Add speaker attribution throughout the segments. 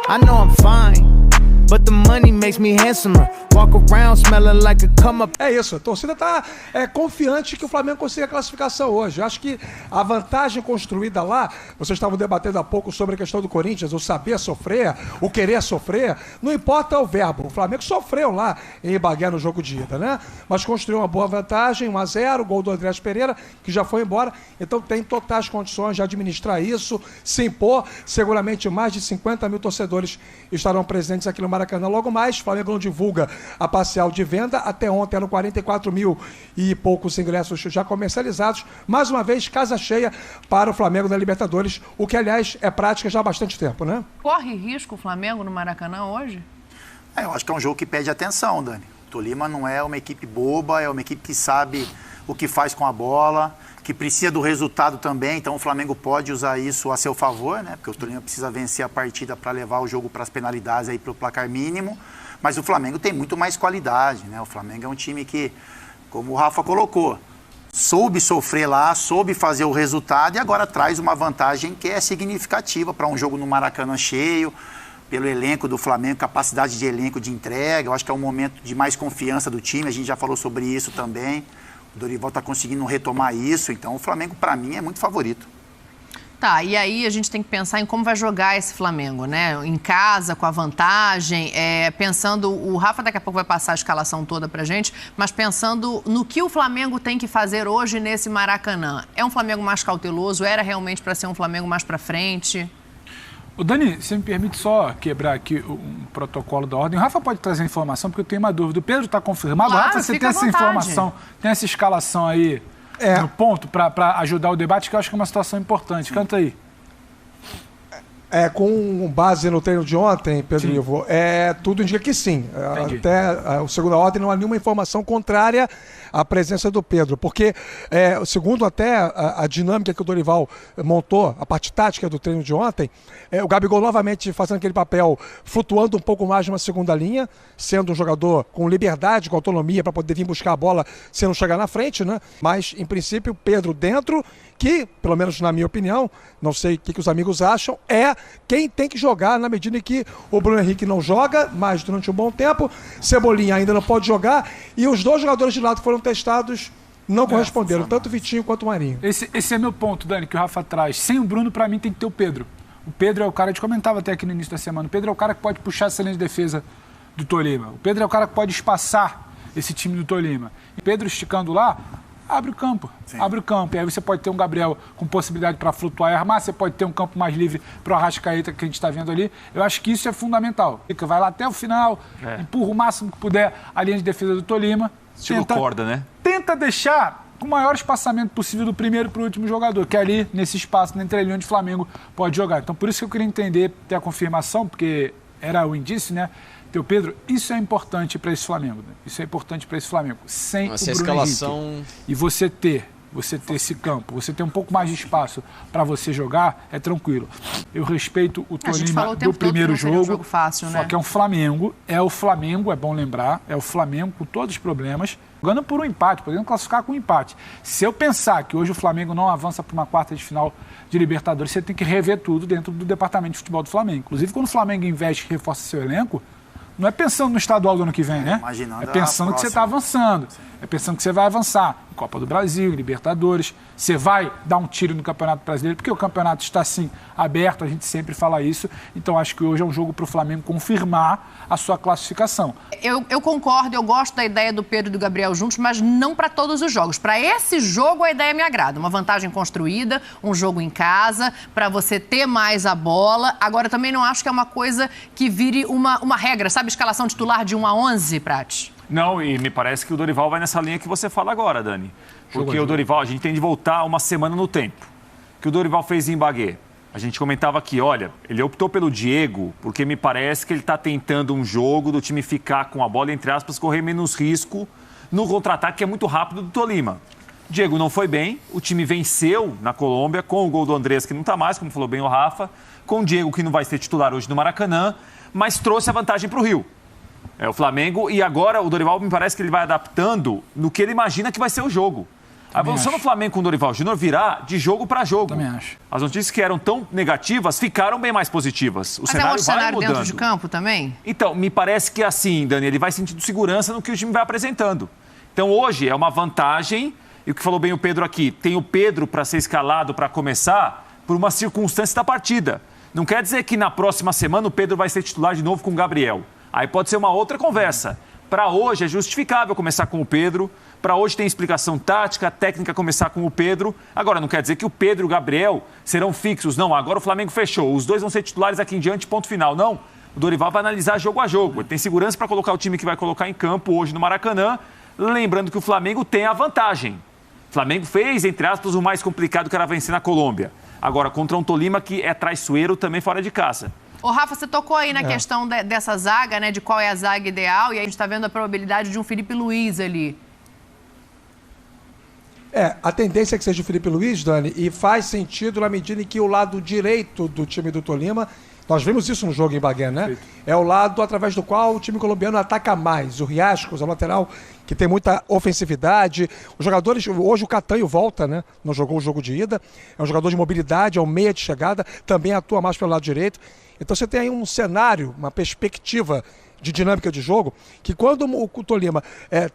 Speaker 1: I know I'm fine, but the money makes me handsomer. Walk around smelling like a come up.
Speaker 2: É isso, a torcida está confiante que o Flamengo consiga a classificação hoje. Eu acho que a vantagem construída lá, vocês estavam debatendo há pouco sobre a questão do Corinthians, o saber sofrer, o querer sofrer, não importa o verbo. O Flamengo sofreu lá em Ibagué no jogo de ida, né? Mas construiu uma boa vantagem, 1-0, gol do Andrés Pereira, que já foi embora. Então tem totais condições de administrar isso, se impor. Seguramente mais de 50 mil torcedores estarão presentes aqui no Maracanã logo mais. O Flamengo não divulga a parcial de venda. Até ontem eram 44 mil e poucos ingressos já comercializados. Mais uma vez, casa cheia para o Flamengo da Libertadores, o que, aliás, é prática já há bastante tempo, né?
Speaker 3: Corre risco o Flamengo no Maracanã hoje?
Speaker 4: Eu acho que é um jogo que pede atenção, Dani. O Tolima não é uma equipe boba, é uma equipe que sabe o que faz com a bola, que precisa do resultado também, então o Flamengo pode usar isso a seu favor, né? Porque o Tolima precisa vencer a partida para levar o jogo para as penalidades aí para o placar mínimo. Mas o Flamengo tem muito mais qualidade, né? O Flamengo é um time que, como o Rafa colocou, soube sofrer lá, soube fazer o resultado e agora traz uma vantagem que é significativa para um jogo no Maracanã cheio, pelo elenco do Flamengo, capacidade de elenco de entrega. Eu acho que é um momento de mais confiança do time, a gente já falou sobre isso também. O Dorival está conseguindo retomar isso, então o Flamengo, para mim, é muito favorito.
Speaker 3: Tá, e aí a gente tem que pensar em como vai jogar esse Flamengo, né? Em casa, com a vantagem, pensando... O Rafa daqui a pouco vai passar a escalação toda pra gente, mas pensando no que o Flamengo tem que fazer hoje nesse Maracanã. É um Flamengo mais cauteloso? Era realmente para ser um Flamengo mais pra frente?
Speaker 5: O Dani, você me permite só quebrar aqui um protocolo da ordem. O Rafa pode trazer informação, porque eu tenho uma dúvida. O Pedro está confirmado.
Speaker 3: Claro,
Speaker 5: Rafa, você tem essa informação, tem essa escalação aí no ponto para ajudar o debate, que eu acho que é uma situação importante. Canta aí.
Speaker 2: Com base no treino de ontem, Pedro Ivo, tudo indica que sim.
Speaker 5: Entendi.
Speaker 2: Até a segunda ordem não há nenhuma informação contrária à presença do Pedro, porque segundo até a dinâmica que o Dorival montou, a parte tática do treino de ontem, o Gabigol novamente fazendo aquele papel, flutuando um pouco mais numa segunda linha, sendo um jogador com liberdade, com autonomia para poder vir buscar a bola se não chegar na frente, né? Mas, em princípio, Pedro dentro, que, pelo menos na minha opinião, não sei o que os amigos acham, é quem tem que jogar na medida em que o Bruno Henrique não joga, mas durante um bom tempo, Cebolinha ainda não pode jogar, e os dois jogadores de lado que foram testados não corresponderam, tanto o Vitinho quanto o Marinho.
Speaker 5: Esse é meu ponto, Dani, que o Rafa traz. Sem o Bruno, para mim, tem que ter o Pedro. O Pedro é o cara, a gente comentava até aqui no início da semana, o Pedro é o cara que pode puxar essa linha de defesa do Tolima. O Pedro é o cara que pode espaçar esse time do Tolima. E Pedro esticando lá, abre o campo. Sim. Abre o campo. E aí você pode ter um Gabriel com possibilidade para flutuar e armar, você pode ter um campo mais livre para o Arrascaeta, que a gente está vendo ali. Eu acho que isso é fundamental. Vai lá até o final, empurra o máximo que puder a linha de defesa do Tolima.
Speaker 6: Estilo corda, né?
Speaker 5: Tenta deixar com o maior espaçamento possível do primeiro para o último jogador, que é ali, nesse espaço, na entrelinha onde o Flamengo pode jogar. Então, por isso que eu queria entender, ter a confirmação, porque era o indício, né? Teu Pedro, isso é importante para esse Flamengo. Né? Isso é importante para esse Flamengo. Sem o Bruno
Speaker 6: escalação...
Speaker 5: Henrique. E você ter esse campo, você ter um pouco mais de espaço para você jogar, é tranquilo. Eu respeito o Tolima do primeiro jogo,
Speaker 3: fácil,
Speaker 5: só que é o Flamengo, é bom lembrar, é o Flamengo com todos os problemas, jogando por um empate, podendo classificar com um empate. Se eu pensar que hoje o Flamengo não avança para uma quarta de final de Libertadores, você tem que rever tudo dentro do departamento de futebol do Flamengo. Inclusive, quando o Flamengo investe e reforça seu elenco, não é pensando no estadual do ano que vem, né? É pensando que você está avançando. Sim. É pensando que você vai avançar em Copa do Brasil, Libertadores. Você vai dar um tiro no Campeonato Brasileiro, porque o campeonato está, sim, aberto. A gente sempre fala isso. Então, acho que hoje é um jogo para o Flamengo confirmar a sua classificação.
Speaker 3: Eu concordo, eu gosto da ideia do Pedro e do Gabriel juntos, mas não para todos os jogos. Para esse jogo, a ideia me agrada. Uma vantagem construída, um jogo em casa, para você ter mais a bola. Agora, também não acho que é uma coisa que vire uma regra, sabe? Escalação titular de 1 a 11, Prati?
Speaker 6: Não, e me parece que o Dorival vai nessa linha que você fala agora, Dani. Porque o Dorival, a gente tem de voltar uma semana no tempo. O que o Dorival fez em Ibagué? A gente comentava aqui, olha, ele optou pelo Diego porque me parece que ele está tentando um jogo do time ficar com a bola, entre aspas, correr menos risco no contra-ataque que é muito rápido do Tolima. Diego não foi bem, o time venceu na Colômbia com o gol do Andrés, que não está mais, como falou bem o Rafa, com o Diego, que não vai ser titular hoje no Maracanã, mas trouxe a vantagem para o Rio. É o Flamengo, e agora o Dorival me parece que ele vai adaptando no que ele imagina que vai ser o jogo. A evolução do Flamengo com o Dorival Júnior virá de jogo para jogo.
Speaker 5: Também acho.
Speaker 6: As notícias que eram tão negativas ficaram bem mais positivas.
Speaker 3: Mas é um cenário dentro de campo também?
Speaker 6: Então, me parece que assim, Dani, ele vai sentindo segurança no que o time vai apresentando. Então, hoje é uma vantagem, e o que falou bem o Pedro aqui, tem o Pedro para ser escalado para começar por uma circunstância da partida. Não quer dizer que na próxima semana o Pedro vai ser titular de novo com o Gabriel. Aí pode ser uma outra conversa. Para hoje é justificável começar com o Pedro. Para hoje tem explicação tática, técnica começar com o Pedro. Agora, não quer dizer que o Pedro e o Gabriel serão fixos. Não, agora o Flamengo fechou. Os dois vão ser titulares aqui em diante, ponto final. Não, o Dorival vai analisar jogo a jogo. Ele tem segurança para colocar o time que vai colocar em campo hoje no Maracanã. Lembrando que o Flamengo tem a vantagem. O Flamengo fez, entre aspas, o mais complicado que era vencer na Colômbia. Agora, contra um Tolima que é traiçoeiro também fora de casa.
Speaker 3: Ô, Rafa, você tocou aí na questão dessa zaga, né? De qual é a zaga ideal. E a gente está vendo a probabilidade de um Felipe Luiz ali.
Speaker 2: A tendência é que seja o Felipe Luiz, Dani, e faz sentido na medida em que o lado direito do time do Tolima, nós vimos isso no jogo em Bagué, né? Perfeito. É o lado através do qual o time colombiano ataca mais. O Riascos, o lateral, que tem muita ofensividade. Os jogadores, hoje o Catanho volta, né? Não jogou o jogo de ida. É um jogador de mobilidade, é um meia de chegada, também atua mais pelo lado direito. Então você tem aí um cenário, uma perspectiva de dinâmica de jogo, que quando o Tolima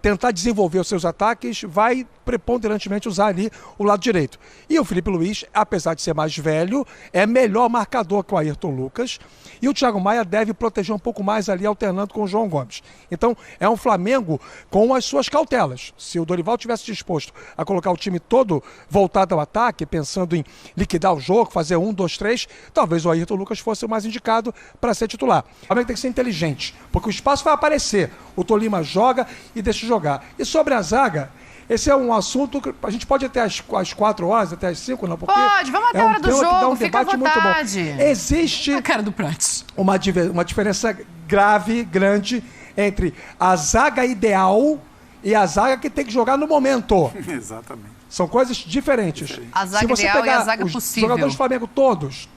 Speaker 2: tentar desenvolver os seus ataques, vai preponderantemente usar ali o lado direito. E o Felipe Luiz, apesar de ser mais velho, é melhor marcador que o Ayrton Lucas, e o Thiago Maia deve proteger um pouco mais ali, alternando com o João Gomes. Então, é um Flamengo com as suas cautelas. Se o Dorival tivesse disposto a colocar o time todo voltado ao ataque, pensando em liquidar o jogo, fazer 1, 2, 3, talvez o Ayrton Lucas fosse o mais indicado para ser titular. O Flamengo tem que ser inteligente, porque o espaço vai aparecer. O Tolima joga e deixa jogar. E sobre a zaga, esse é um assunto que a gente pode ir até às 4 horas, até às 5, não? Porque
Speaker 3: pode, vamos até a hora do jogo, fica à vontade.
Speaker 2: Existe
Speaker 3: a cara do Prates.
Speaker 2: Uma diferença grave, grande, entre a zaga ideal e a zaga que tem que jogar no momento.
Speaker 4: Exatamente.
Speaker 2: São coisas diferentes.
Speaker 3: A zaga ideal e a zaga possível.
Speaker 2: Os jogadores do Flamengo, todos,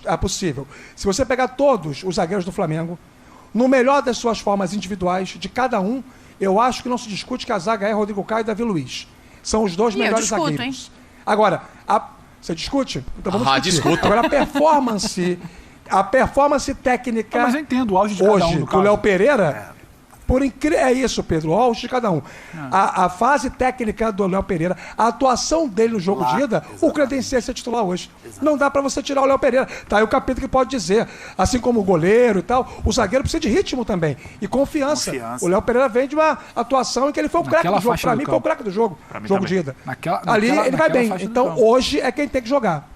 Speaker 2: é possível. Se você pegar todos os zagueiros do Flamengo, no melhor das suas formas individuais, de cada um, eu acho que não se discute que a zaga é Rodrigo Caio e Davi Luiz. São os dois melhores zagueiros. Hein? Agora, você discute? Então vamos discutir.
Speaker 7: Discuto.
Speaker 2: Agora, a performance técnica.
Speaker 5: Mas eu entendo o auge de cada um.
Speaker 2: Hoje, com o Léo Pereira. É isso, Pedro, o auge de cada um. A fase técnica do Léo Pereira, a atuação dele no jogo de ida, o credencia ser titular hoje. Não dá pra você tirar o Léo Pereira. Tá aí o capítulo que pode dizer. Assim como o goleiro e tal, o zagueiro precisa de ritmo também. E confiança. O Léo Pereira vem de uma atuação em que ele foi o craque do jogo. Pra mim, foi o craque do jogo. Jogo de ida. Ali ele vai bem. Então, hoje é quem tem que jogar.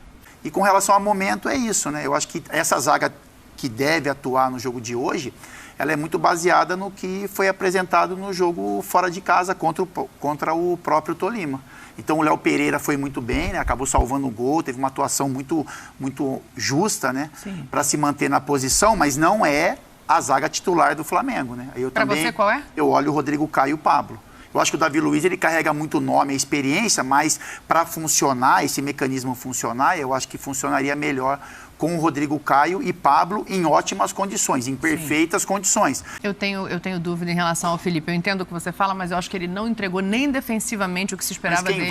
Speaker 4: E com relação ao momento, é isso, né? Eu acho que essa zaga que deve atuar no jogo de hoje, ela é muito baseada no que foi apresentado no jogo fora de casa contra o próprio Tolima. Então o Léo Pereira foi muito bem, né? Acabou salvando o gol, teve uma atuação muito, muito justa, né? Para se manter na posição, mas não é a zaga titular do Flamengo, né?
Speaker 3: Para você, qual é?
Speaker 4: Eu olho o Rodrigo Caio e o Pablo. Eu acho que o Davi Luiz, ele carrega muito nome e experiência, mas para funcionar, esse mecanismo funcionar, eu acho que funcionaria melhor com o Rodrigo Caio e Pablo em ótimas condições, em perfeitas condições.
Speaker 3: Eu tenho dúvida em relação ao Felipe. Eu entendo o que você fala, mas eu acho que ele não entregou nem defensivamente o que se esperava dele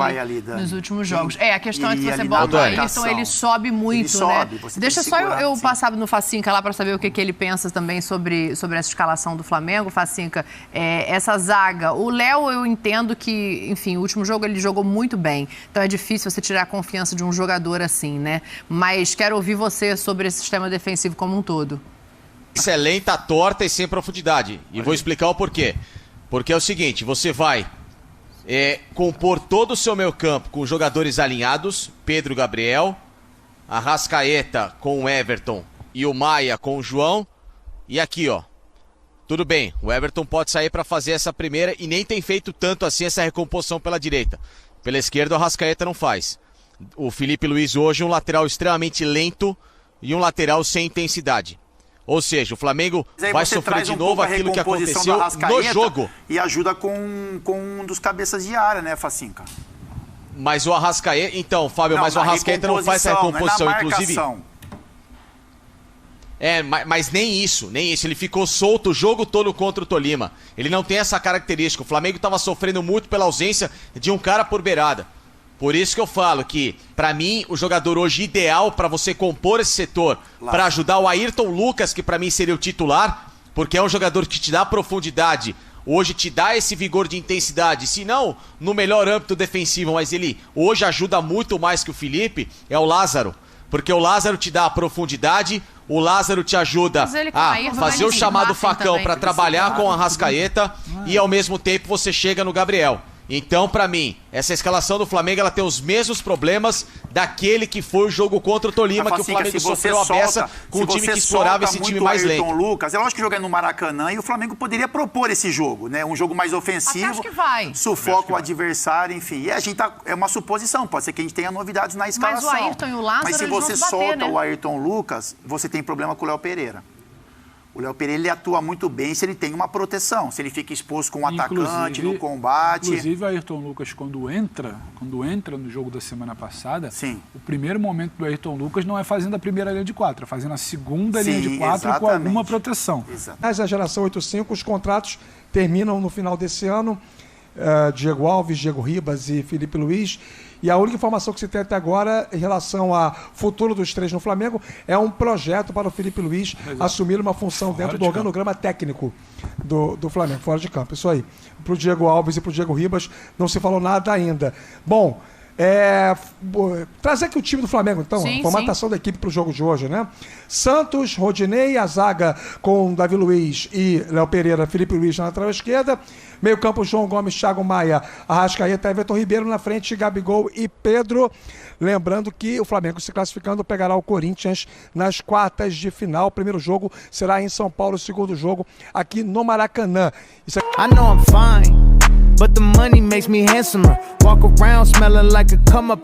Speaker 3: nos últimos jogos. A questão é que você bota o Ayrton, ele sobe muito, né? Deixa só eu passar no Facinca lá para saber o que ele pensa também sobre essa escalação do Flamengo. Facinca, essa zaga. O Léo, eu entendo que, enfim, o último jogo ele jogou muito bem. Então é difícil você tirar a confiança de um jogador assim, né? Mas quero ouvir você sobre esse sistema defensivo como um todo.
Speaker 7: É lenta, torta e sem profundidade. E vou explicar o porquê. Porque é o seguinte, você vai compor todo o seu meio campo com jogadores alinhados, Pedro, Gabriel, Arrascaeta com o Everton e o Maia com o João. E aqui, ó, tudo bem, o Everton pode sair para fazer essa primeira e nem tem feito tanto assim essa recomposição pela direita. Pela esquerda o Arrascaeta não faz. O Felipe Luiz hoje um lateral extremamente lento e um lateral sem intensidade. Ou seja, o Flamengo vai sofrer de novo aquilo que aconteceu no jogo.
Speaker 4: E ajuda com um dos cabeças de área, né, Facinca?
Speaker 7: Mas o Arrascaeta... Então, Fábio, mas o Arrascaeta não faz essa recomposição. Inclusive, Mas nem isso. Ele ficou solto o jogo todo contra o Tolima. Ele não tem essa característica. O Flamengo estava sofrendo muito pela ausência de um cara por beirada. Por isso que eu falo que, pra mim, o jogador hoje ideal pra você compor esse setor, pra ajudar o Ayrton Lucas, que pra mim seria o titular, porque é um jogador que te dá profundidade, hoje te dá esse vigor de intensidade, se não no melhor âmbito defensivo, mas ele hoje ajuda muito mais que o Felipe, é o Lázaro. Porque o Lázaro te dá a profundidade, o Lázaro te ajuda a fazer o chamado facão pra trabalhar com a Arrascaeta e ao mesmo tempo você chega no Gabriel. Então, pra mim, essa escalação do Flamengo ela tem os mesmos problemas daquele que foi o jogo contra o Tolima, que o Flamengo sofreu a beça com um time que explorava esse time mais lento.
Speaker 4: Lucas, é lógico que jogar no Maracanã e o Flamengo poderia propor esse jogo, né? Um jogo mais ofensivo,
Speaker 3: acho que vai.
Speaker 4: Sufoca o adversário, enfim. E a gente é uma suposição, pode ser que a gente tenha novidades na escalação.
Speaker 3: Mas o Ayrton e o Lázaro,
Speaker 4: mas se
Speaker 3: eles
Speaker 4: você
Speaker 3: vão bater,
Speaker 4: solta
Speaker 3: né?
Speaker 4: o Ayrton Lucas, você tem problema com o Léo Pereira. O Léo Pereira ele atua muito bem se ele tem uma proteção, se ele fica exposto com um atacante no combate.
Speaker 5: Inclusive, o Ayrton Lucas, quando entra no jogo da semana passada,
Speaker 4: Sim.
Speaker 5: o primeiro momento do Ayrton Lucas não é fazendo a primeira linha de 4, é fazendo a segunda linha de 4 com
Speaker 4: exatamente.
Speaker 5: alguma proteção.
Speaker 2: Mas a geração 8-5, os contratos terminam no final desse ano. Diego Alves, Diego Ribas e Felipe Luiz. E a única informação que se tem até agora em relação ao futuro dos três no Flamengo é um projeto para o Felipe Luiz assumir uma função dentro do organograma técnico do Flamengo, fora de campo. Isso aí. Para o Diego Alves e para o Diego Ribas não se falou nada ainda. Bom, trazer aqui o time do Flamengo, então,
Speaker 3: sim,
Speaker 2: a formatação da equipe para o jogo de hoje, né? Santos, Rodinei, a zaga com Davi Luiz e Léo Pereira, Felipe Luiz na lateral esquerda. Meio campo, João Gomes, Thiago Maia, Arrascaeta, Everton Ribeiro. Na frente, Gabigol e Pedro. Lembrando que o Flamengo, se classificando, pegará o Corinthians nas quartas de final. O primeiro jogo será em São Paulo, o segundo jogo aqui no Maracanã.
Speaker 1: I know I'm fine, but the money makes me handsomer. Walk around smelling like a come up.